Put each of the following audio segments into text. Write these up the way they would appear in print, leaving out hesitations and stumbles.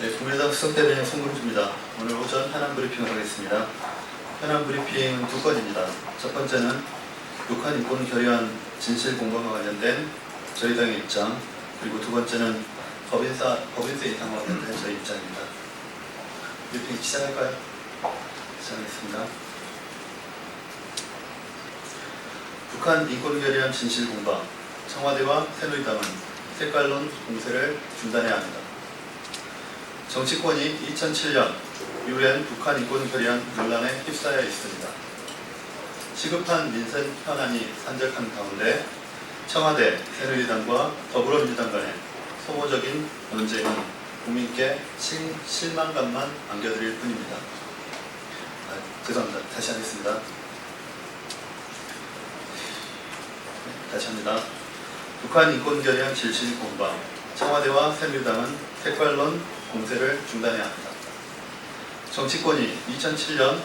네, 국민의당 수석대변인 송금주입니다. 오늘 오전 현안 브리핑을 하겠습니다. 현안 브리핑은 두 건입니다. 첫 번째는 북한 인권 결의안 진실 공방과 관련된 저희 당의 입장, 그리고 두 번째는 법인세 인상과 관련된 저희 입장입니다. 브리핑 시작할까요? 시작하겠습니다. 북한 인권 결의안 진실 공방, 청와대와 새누리당은 색깔론 공세를 중단해야 합니다. 정치권이 2007년 유엔 북한 인권 결의안 논란에 휩싸여 있습니다. 시급한 민생 현안이 산적한 가운데 청와대, 새누리당과 더불어민주당 간의 소모적인 논쟁은 국민께 실망감만 안겨드릴 뿐입니다. 죄송합니다. 다시 하겠습니다. 다시 합니다. 북한 인권 결의안 진실 공방, 청와대와 새누리당은 색깔론 공세를 중단해야 합니다. 정치권이 2007년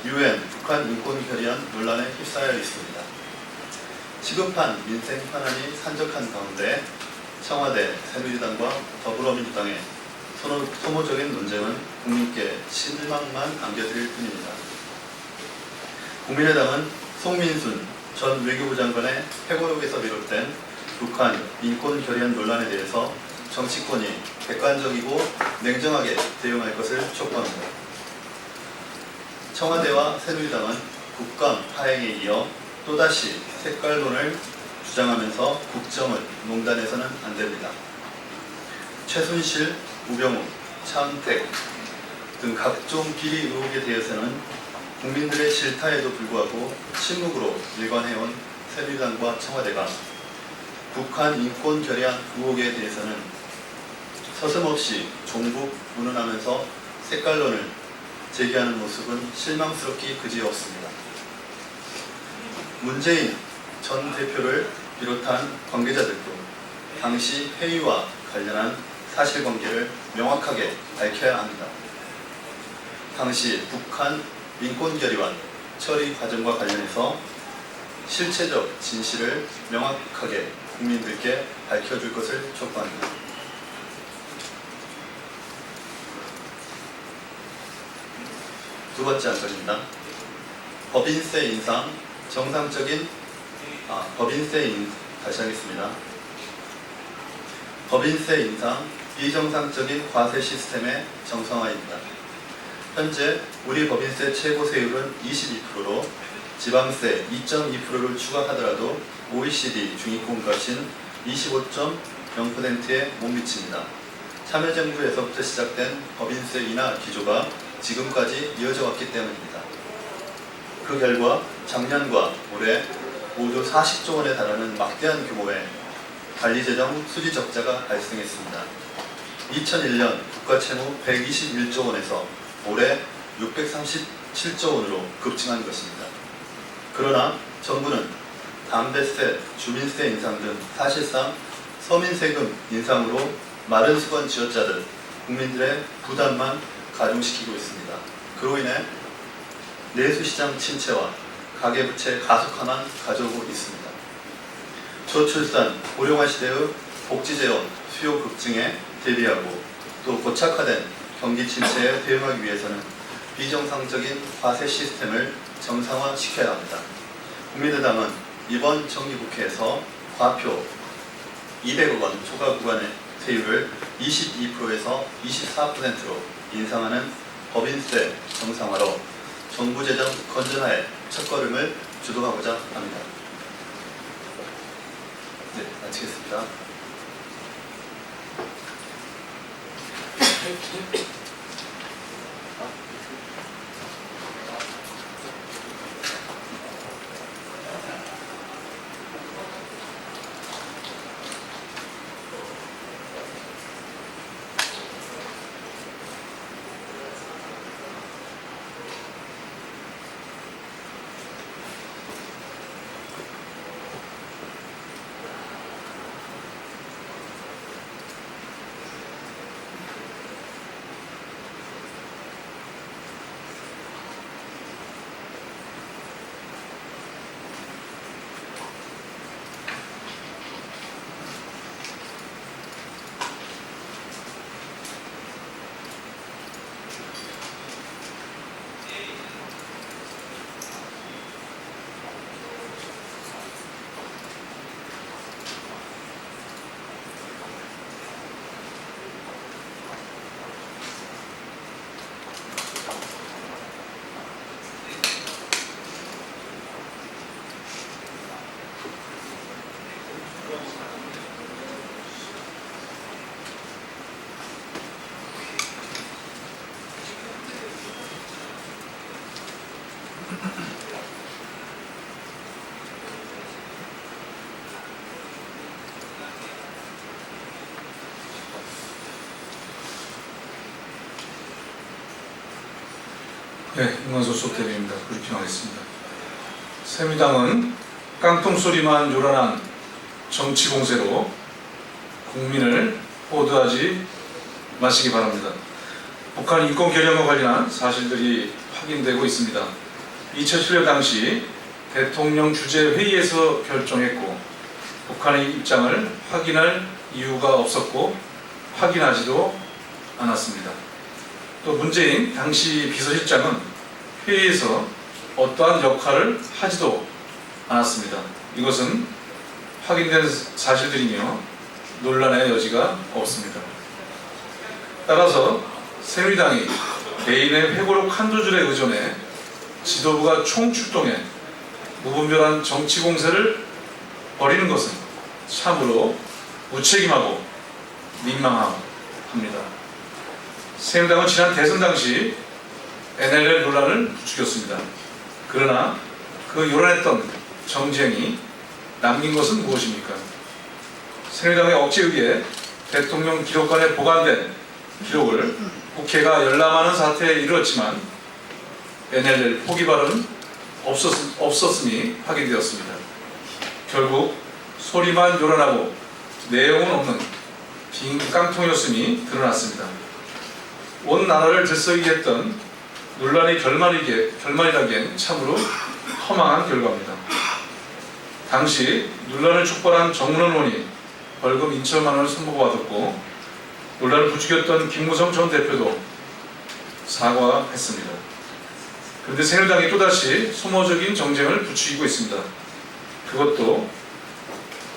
유엔 북한 인권 결의안 논란에 휩싸여 있습니다. 시급한 민생 현안이 산적한 가운데 청와대, 새누리당과 더불어민주당의 소모적인 논쟁은 국민께 실망만 안겨드릴 뿐입니다. 국민의당은 송민순 전 외교부 장관의 회고록에서 비롯된 북한 인권 결의안 논란에 대해서 정치권이 객관적이고 냉정하게 대응할 것을 촉구합니다. 청와대와 새누리당은 국감 파행에 이어 또다시 색깔론을 주장하면서 국정을 농단해서는 안 됩니다. 최순실, 우병우, 차은택 등 각종 비리 의혹에 대해서는 국민들의 질타에도 불구하고 침묵으로 일관해온 새누리당과 청와대가 북한 인권 결의안 의혹에 대해서는 서슴없이 종북 운운하면서 색깔론을 제기하는 모습은 실망스럽기 그지없습니다. 문재인 전 대표를 비롯한 관계자들도 당시 회의와 관련한 사실관계를 명확하게 밝혀야 합니다. 당시 북한 인권결의안 처리 과정과 관련해서 실체적 진실을 명확하게 국민들께 밝혀줄 것을 촉구합니다. 두 번째 안건입니다. 법인세 인상 다시 하겠습니다. 법인세 인상 비정상적인 과세 시스템의 정상화입니다. 현재 우리 법인세 최고 세율은 22%로 지방세 2.2%를 추가하더라도 OECD 중위권값인 25.0%에 못 미칩니다. 참여정부에서부터 시작된 법인세 인하 기조가 지금까지 이어져 왔기 때문입니다. 그 결과 작년과 올해 모두 40조 원에 달하는 막대한 규모의 관리재정 수지 적자가 발생했습니다. 2001년 국가채무 121조 원에서 올해 637조 원으로 급증한 것입니다. 그러나 정부는 담배세, 주민세 인상 등 사실상 서민세금 인상으로 마른 수건 쥐어짜듯 국민들의 부담만 가중시키고 있습니다. 그로 인해 내수시장 침체와 가계부채 가속화만 가져오고 있습니다. 저출산, 고령화 시대의 복지재원 수요 급증에 대비하고 또 고착화된 경기 침체에 대응하기 위해서는 비정상적인 과세 시스템을 정상화시켜야 합니다. 국민의당은 이번 정기국회에서 과표 200억 원 초과 구간의 세율을 22%에서 24%로 인상하는 법인세 정상화로 정부 재정 건전화의 첫걸음을 주도하고자 합니다. 네, 마치겠습니다. 네, 임관소 수석대리입니다. 브리핑하겠습니다. 새누리당은 깡통소리만 요란한 정치 공세로 국민을 호도하지 마시기 바랍니다. 북한 인권 결연과 관련한 사실들이 확인되고 있습니다. 2007년 당시 대통령 주재 회의에서 결정했고 북한의 입장을 확인할 이유가 없었고 확인하지도 않았습니다. 또 문재인 당시 비서실장은 회의에서 어떠한 역할을 하지도 않았습니다. 이것은 확인된 사실들이며 논란의 여지가 없습니다. 따라서 새누리당이 개인의 회고록 한두 줄에 의존해 지도부가 총출동해 무분별한 정치 공세를 벌이는 것은 참으로 무책임하고 민망합니다. 새누리당은 지난 대선 당시 NLL 논란을 부추겼습니다. 그러나 그 요란했던 정쟁이 남긴 것은 무엇입니까? 새누리당의 억지에 의해 대통령 기록관에 보관된 기록을 국회가 열람하는 사태에 이르렀지만 NLL 포기 발언은 없었음이 확인되었습니다. 결국 소리만 요란하고 내용은 없는 빈 깡통이었음이 드러났습니다. 온 나라를 들썩이게 했던 논란이 결말이라기엔 참으로 허망한 결과입니다. 당시 논란을 촉발한 정문원 의원이 벌금 2천만 원을 선고받았고 논란을 부추겼던 김무성 전 대표도 사과했습니다. 그런데 새누리당이 또다시 소모적인 정쟁을 부추기고 있습니다. 그것도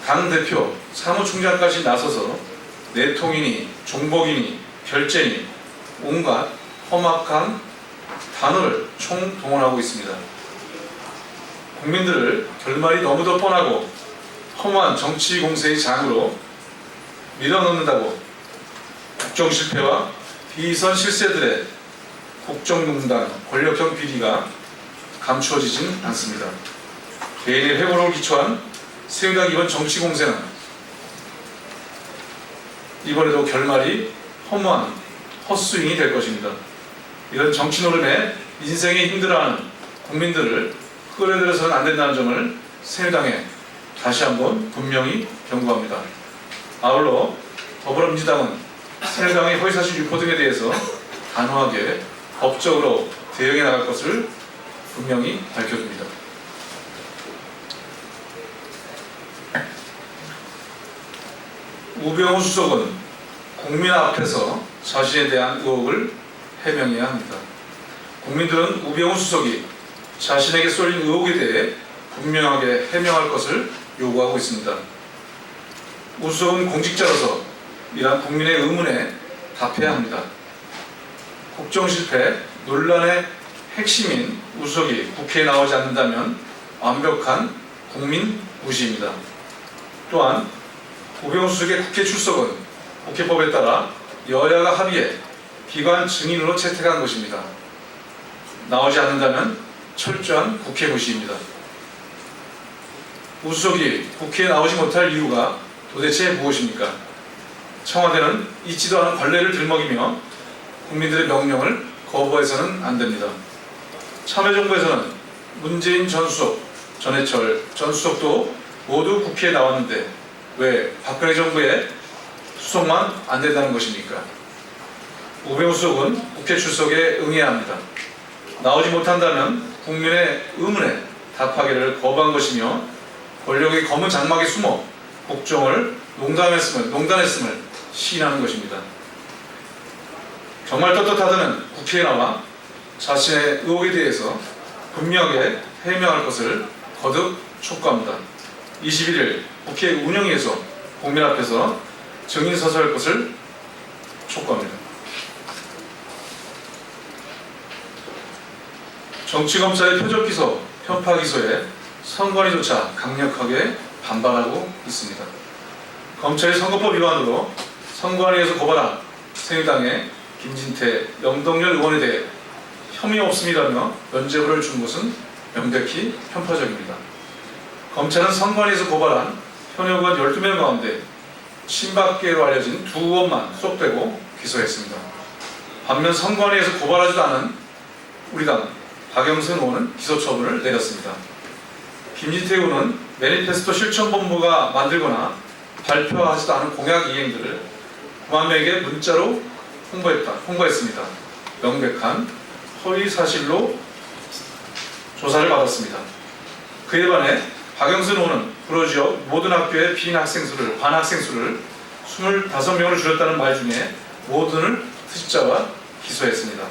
당대표, 사무총장까지 나서서 내통이니 종복이니 결재니 온갖 험악한 단어를 총동원하고 있습니다. 국민들을 결말이 너무도 뻔하고 허무한 정치 공세의 장으로 밀어넣는다고 국정 실패와 비선 실세들의 국정농단, 권력형 비리가 감추어지진 않습니다. 개인의 회고록을 기초한 새누리당 이번 정치 공세는 이번에도 결말이 허무한 헛스윙이 될 것입니다. 이런 정치 노름에 인생이 힘들어하는 국민들을 끌어들여서는 안 된다는 점을 새누리당에 다시 한번 분명히 경고합니다. 아울러 더불어민주당은 새누리당의 허위사실 유포 등에 대해서 단호하게 법적으로 대응해 나갈 것을 분명히 밝혀줍니다. 우병우 수석은 국민 앞에서 자신에 대한 의혹을 해명해야 합니다. 국민들은 우병우 수석이 자신에게 쏠린 의혹에 대해 분명하게 해명할 것을 요구하고 있습니다. 우 수석은 공직자로서 이러한 국민의 의문에 답해야 합니다. 국정실패 논란의 핵심인 우 수석이 국회에 나오지 않는다면 완벽한 국민 무시입니다. 또한 우병우 수석의 국회 출석은 국회법에 따라 여야가 합의해 기관 증인으로 채택한 것입니다. 나오지 않는다면 철저한 국회 무시입니다. 우 수석이 국회에 나오지 못할 이유가 도대체 무엇입니까? 청와대는 잊지도 않은 관례를 들먹이며 국민들의 명령을 거부해서는 안 됩니다. 참여정부에서는 문재인 전 수석, 전해철 전 수석도 모두 국회에 나왔는데 왜 박근혜 정부의 수석만 안 된다는 것입니까? 우병우 수석은 국회 출석에 응해야 합니다. 나오지 못한다면 국민의 의문에 답하기를 거부한 것이며 권력의 검은 장막에 숨어 국정을 농단했음을 시인하는 것입니다. 정말 떳떳하다면 국회에 나와 자신의 의혹에 대해서 분명하게 해명할 것을 거듭 촉구합니다. 21일 국회 운영위에서 국민 앞에서 증인 서서할 것을 촉구합니다. 정치검찰의 표적기소, 편파기소에 선관위조차 강력하게 반발하고 있습니다. 검찰이 선거법 위반으로 선관위에서 고발한 새누리당의 김진태, 영동열 의원에 대해 혐의 없음이라며 면죄부를 준 것은 명백히 편파적입니다. 검찰은 선관위에서 고발한 현역 의원 12명 가운데 친박계로 알려진 2의원만 수록되고 기소했습니다. 반면 선관위에서 고발하지도 않은 우리 당 박영선 의원은 기소 처분을 내렸습니다. 김진태 의원은 매니페스토 실천본부가 만들거나 발표하지도 않은 공약 이행들을 9만 명에게 문자로 홍보했습니다. 명백한 허위 사실로 조사를 받았습니다. 그에 반해 박영선 의원은 불어지역 모든 학교의 반학생 수를 25명으로 줄였다는 말 중에 모든을 트집자와 기소했습니다.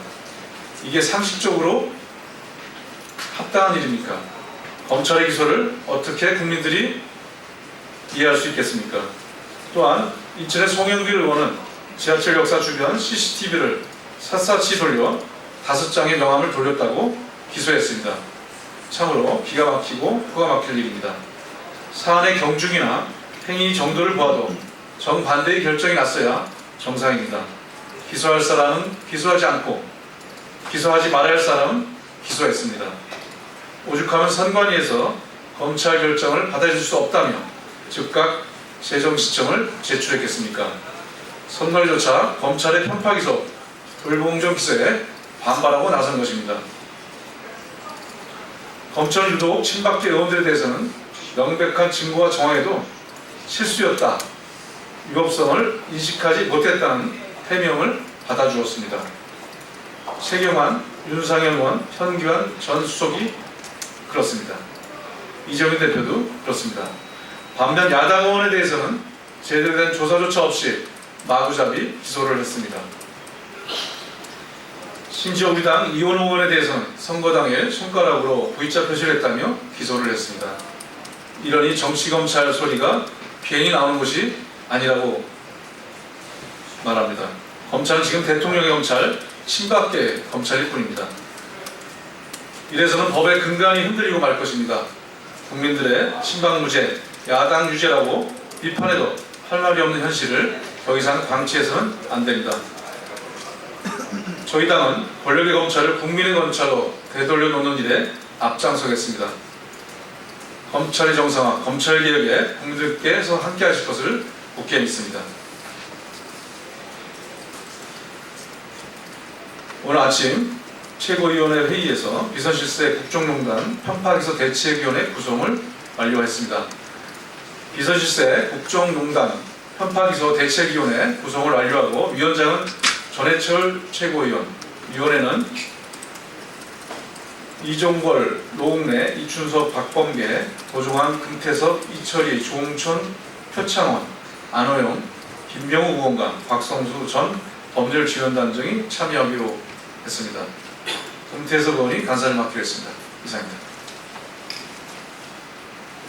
이게 상식적으로 합당한 일입니까? 검찰의 기소를 어떻게 국민들이 이해할 수 있겠습니까? 또한 인천의 송영길 의원은 지하철 역사 주변 CCTV를 샅샅이 돌려 5장의 명함을 돌렸다고 기소했습니다. 참으로 기가 막히고 코가 막힐 일입니다. 사안의 경중이나 행위 정도를 보아도 정반대의 결정이 났어야 정상입니다. 기소할 사람은 기소하지 않고 기소하지 말아야 할 사람은 기소했습니다. 오죽하면 선관위에서 검찰 결정을 받아줄 수 없다며 즉각 재정시청을 제출했겠습니까? 선관위조차 검찰의 편파기소, 불공정 기소에 반발하고 나선 것입니다. 검찰은 유독 친박계 의원들에 대해서는 명백한 증거가 정황에도 실수였다, 위법성을 인식하지 못했다는 해명을 받아주었습니다. 최경환, 윤상현 의원, 현기환 전 수석이 그렇습니다. 이정현 대표도 그렇습니다. 반면 야당 의원에 대해서는 제대로 된 조사조차 없이 마구잡이 기소를 했습니다. 심지어 우리 당 이원호 의원에 대해서는 선거 당일 손가락으로 V자 표시를 했다며 기소를 했습니다. 이러니 정치검찰 소리가 괜히 나오는 것이 아니라고 말합니다. 검찰은 지금 대통령의 검찰, 친박계 검찰일 뿐입니다. 이래서는 법의 근간이 흔들리고 말 것입니다. 국민들의 친박무죄, 야당 유죄라고 비판해도 할 말이 없는 현실을 더 이상 방치해서는 안 됩니다. 저희 당은 권력의 검찰을 국민의 검찰로 되돌려 놓는 일에 앞장서겠습니다. 검찰의 정상화, 검찰개혁에 국민들께서 함께 하실 것을 굳게 믿습니다. 오늘 아침 최고위원회 회의에서 비서실세 국정농단 편파기소 대책위원회 구성을 완료했습니다. 비서실세 국정농단 편파기소 대책위원회 구성을 완료하고 위원장은 전해철 최고위원, 위원회는 이종걸, 노웅래, 이춘석, 박범계, 도종환, 금태섭, 이철희, 조홍천, 표창원, 안호영, 김병우 의원과 곽성수 전 법률지원단 등이 참여하기로 했습니다. 금태섭 의원이 간사를 맡기로 했습니다. 이상입니다.